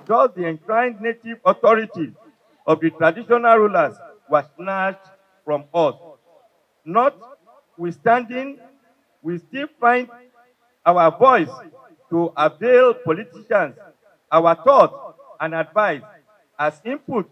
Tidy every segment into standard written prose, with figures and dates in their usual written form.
Thus, the enshrined native authority of the traditional rulers was snatched from us. Notwithstanding, we still find our voice to avail politicians our thoughts and advice as input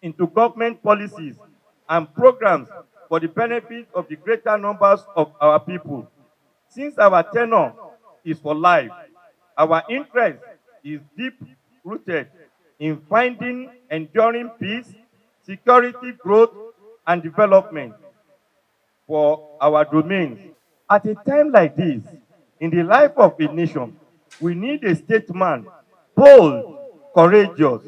into government policies and programs for the benefit of the greater numbers of our people. Since our tenure is for life, our interest is deep rooted in finding enduring peace, security, growth, and development for our domains. At a time like this, in the life of a nation, we need a statesman, bold, courageous,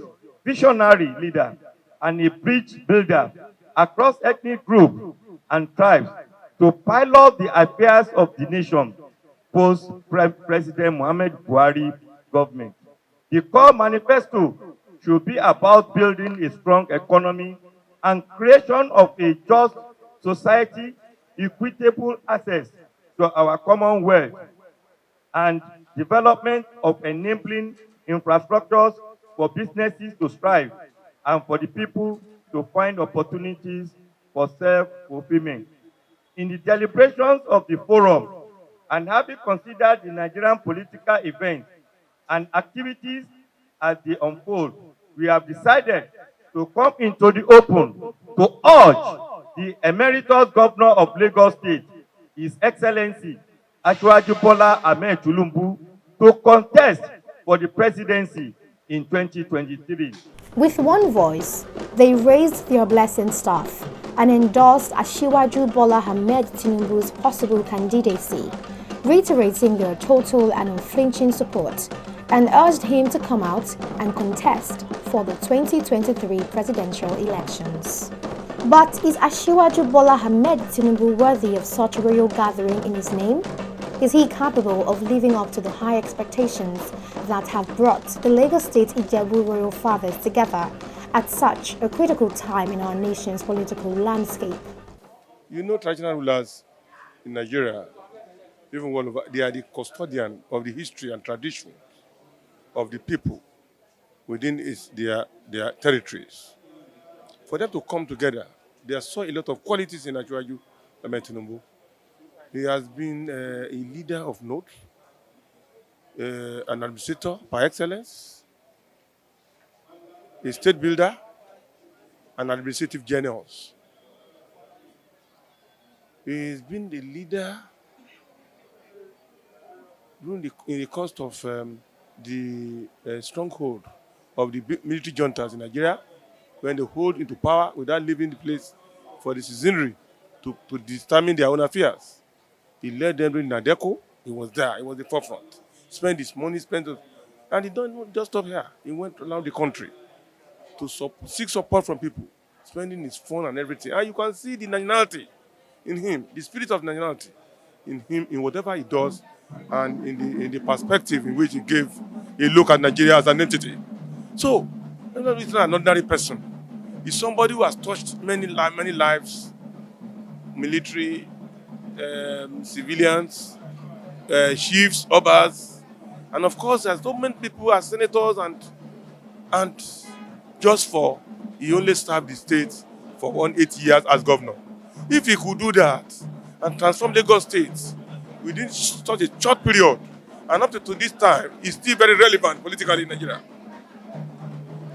visionary leader, and a bridge builder across ethnic groups and tribes to pilot the affairs of the nation post President Muhammad Buhari government. The core manifesto should be about building a strong economy and creation of a just society, equitable access to our commonwealth, and development of enabling infrastructures for businesses to strive and for the people to find opportunities for self-fulfillment. In the deliberations of the forum, and having considered the Nigerian political events and activities as they unfold, we have decided to come into the open to urge the Emeritus Governor of Lagos State, His Excellency Asiwaju Bola Ahmed Tinubu, to contest for the presidency in 2023. With one voice, they raised their blessing staff and endorsed Asiwaju Bola Ahmed Tinubu's possible candidacy, reiterating their total and unflinching support, and urged him to come out and contest for the 2023 presidential elections. But is Asiwaju Bola Ahmed Tinubu worthy of such a royal gathering in his name? Is he capable of living up to the high expectations that have brought the Lagos State Ijebu royal fathers together at such a critical time in our nation's political landscape? You know, traditional rulers in Nigeria, even all over, they are the custodian of the history and tradition of the people within their territories. For them to come together, they saw a lot of qualities in Asiwaju Ahmed Tinubu. He has been a leader of note, an administrator par excellence, a state builder, an administrative genius. He's been the leader in the cost of the stronghold of the military juntas in Nigeria when they hold into power without leaving the place for the citizenry to determine their own affairs. He led them during Nadeco. He was there. He was the forefront. Spent his money, and he don't just stop here. He went around the country to seek support from people, spending his phone and everything. And you can see the nationality in him, the spirit of nationality in him, in whatever he does, and in the perspective in which he gave a look at Nigeria as an entity. So, he's not an ordinary person. He's somebody who has touched many lives, military, civilians, chiefs, obas, and of course, there's so many people as senators and just for he only served the state for 8 years as governor. If he could do that and transform Lagos State within such a short period, and up to this time, he's still very relevant politically in Nigeria,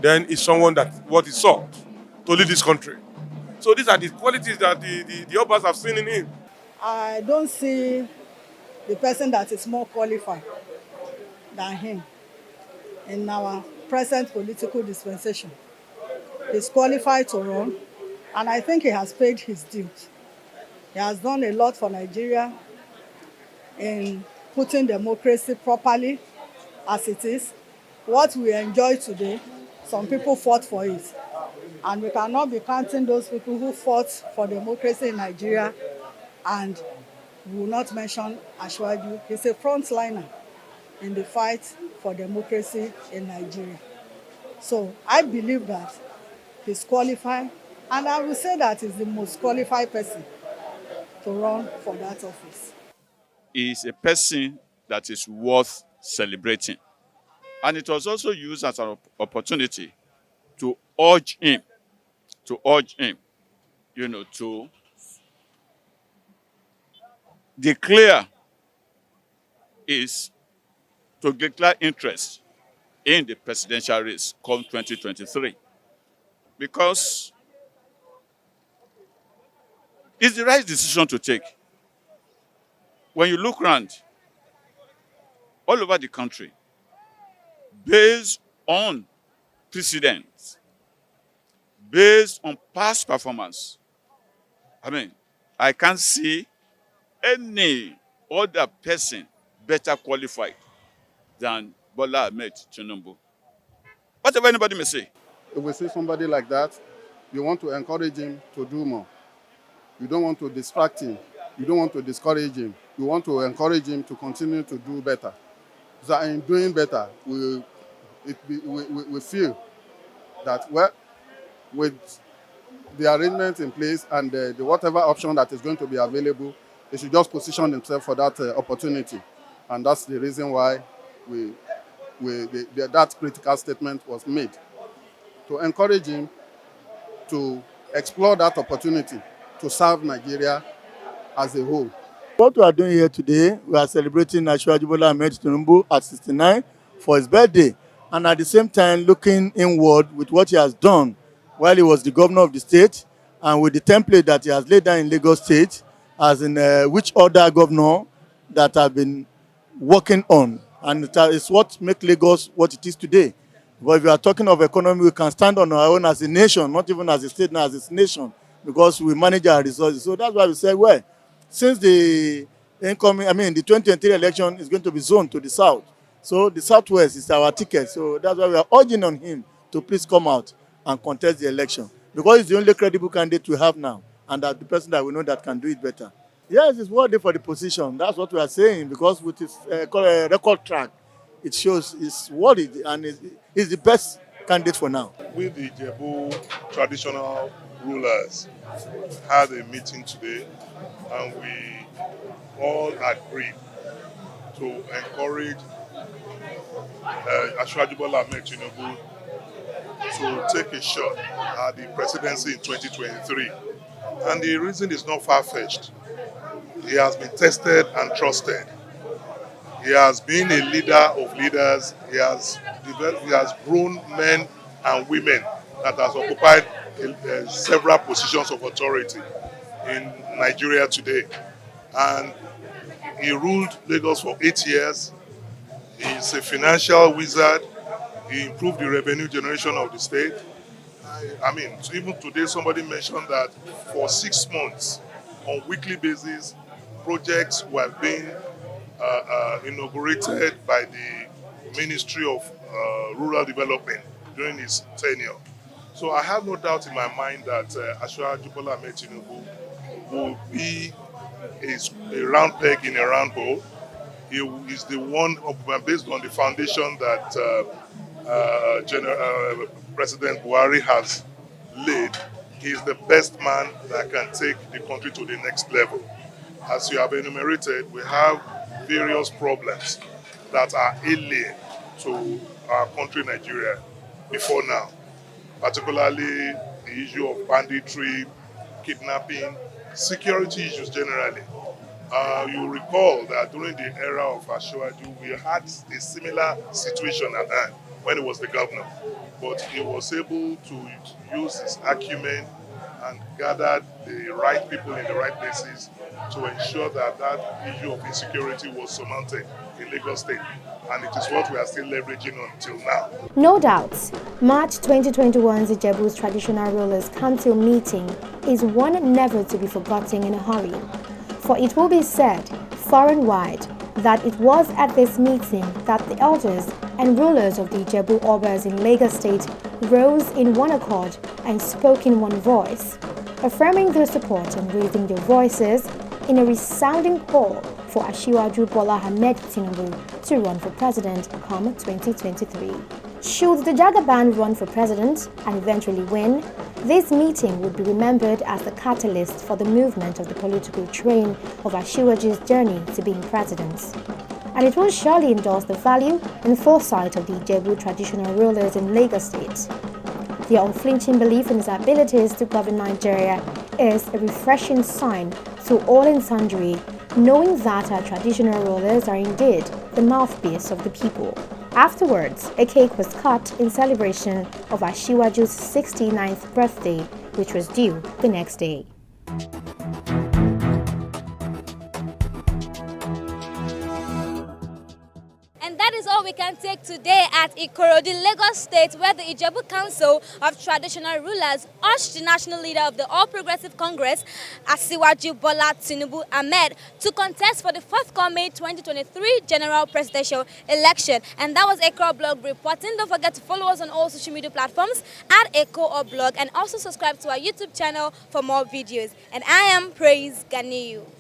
then he's someone that what he sought to lead this country. So these are the qualities that the Obas have seen in him. I don't see the person that is more qualified than him in our present political dispensation. He's qualified to run, and I think he has paid his dues. He has done a lot for Nigeria in putting democracy properly as it is. What we enjoy today, some people fought for it. And we cannot be counting those people who fought for democracy in Nigeria, and we will not mention Asiwaju. He's a frontliner in the fight for democracy in Nigeria. So I believe that he's qualified, and I will say that he's the most qualified person to run for that office. He is a person that is worth celebrating. And it was also used as an opportunity to urge him, to declare his, to declare interest in the presidential race come 2023. Because it's the right decision to take. When you look around all over the country, based on precedents, based on past performance, I can't see any other person better qualified than Bola Ahmed Tinubu. Whatever anybody may say. If we see somebody like that, you want to encourage him to do more. You don't want to distract him. You don't want to discourage him. You want to encourage him to continue to do better. So in doing better, we feel that, well, with the arrangement in place and the whatever option that is going to be available, he should just position himself for that opportunity. And that's the reason why that critical statement was made, to encourage him to explore that opportunity to serve Nigeria as a whole. What we are doing here today, we are celebrating Asiwaju Bola Ahmed Tinubu at 69 for his birthday, and at the same time looking inward with what he has done while he was the governor of the state, and with the template that he has laid down in Lagos State, as in which other governor that have been working on, and it's what makes Lagos what it is today. But if we are talking of economy, we can stand on our own as a nation, not even as a state, now as a nation, because we manage our resources. So that's why we say, well, since the the 2023 election is going to be zoned to the south, so the southwest is our ticket. So that's why we are urging on him to please come out and contest the election, because he's the only credible candidate we have now, and that the person that we know that can do it better. Yes, it's worthy for the position. That's what we are saying, because with his record track, it shows it's worthy and is the best candidate for now. We, the Ijebu traditional rulers, had a meeting today, and we all agreed to encourage Asiwaju Bola Ahmed Tinubu to take a shot at the presidency in 2023. And the reason is not far-fetched. He has been tested and trusted. He has been a leader of leaders. He has grown men and women that has occupied several positions of authority in Nigeria today. And he ruled Lagos for 8 years. He's a financial wizard. He improved the revenue generation of the state. Even today somebody mentioned that for 6 months, on weekly basis, projects were being inaugurated by the Ministry of Rural Development during his tenure. So I have no doubt in my mind that Asiwaju Bola Ahmed Tinubu will be a round peg in a round hole. He is the one, based on the foundation that President Buhari has laid. He is the best man that can take the country to the next level. As you have enumerated, we have various problems that are alien to our country, Nigeria, before now, particularly the issue of banditry, kidnapping, security issues generally. You recall that during the era of Asiwaju, we had a similar situation at hand when he was the governor, but he was able to use his acumen and gather the right people in the right places to ensure that that issue of insecurity was surmounted in Lagos State. And it is what we are still leveraging until now. No doubt, March 2021's Ijebu's Traditional Rulers Council meeting is one never to be forgotten in a hurry. For it will be said, far and wide, that it was at this meeting that the elders and rulers of the Ijebu Obas in Lagos State rose in one accord and spoke in one voice, affirming their support and raising their voices in a resounding call for Asiwaju Bola Ahmed Tinubu to run for president come 2023. Should the Jagaban run for president and eventually win, this meeting would be remembered as the catalyst for the movement of the political train of Asiwaju's journey to being president. and it will surely endorse the value and foresight of the Ijebu traditional rulers in Lagos State. Their unflinching belief in his abilities to govern Nigeria is a refreshing sign to all and sundry, knowing that our traditional rulers are indeed the mouthpiece of the people. Afterwards, a cake was cut in celebration of Ashiwaju's 69th birthday, which was due the next day. And that is all we can take today at Ikorodu, Lagos State, where the Ijebu Council of Traditional Rulers urged the national leader of the All Progressive Congress, Asiwaju Bola Tinubu Ahmed, to contest for the forthcoming 2023 general presidential election. And that was Echo Blog reporting. Don't forget to follow us on all social media platforms at Echo Blog, and also subscribe to our YouTube channel for more videos. And I am Praise Ganiyu.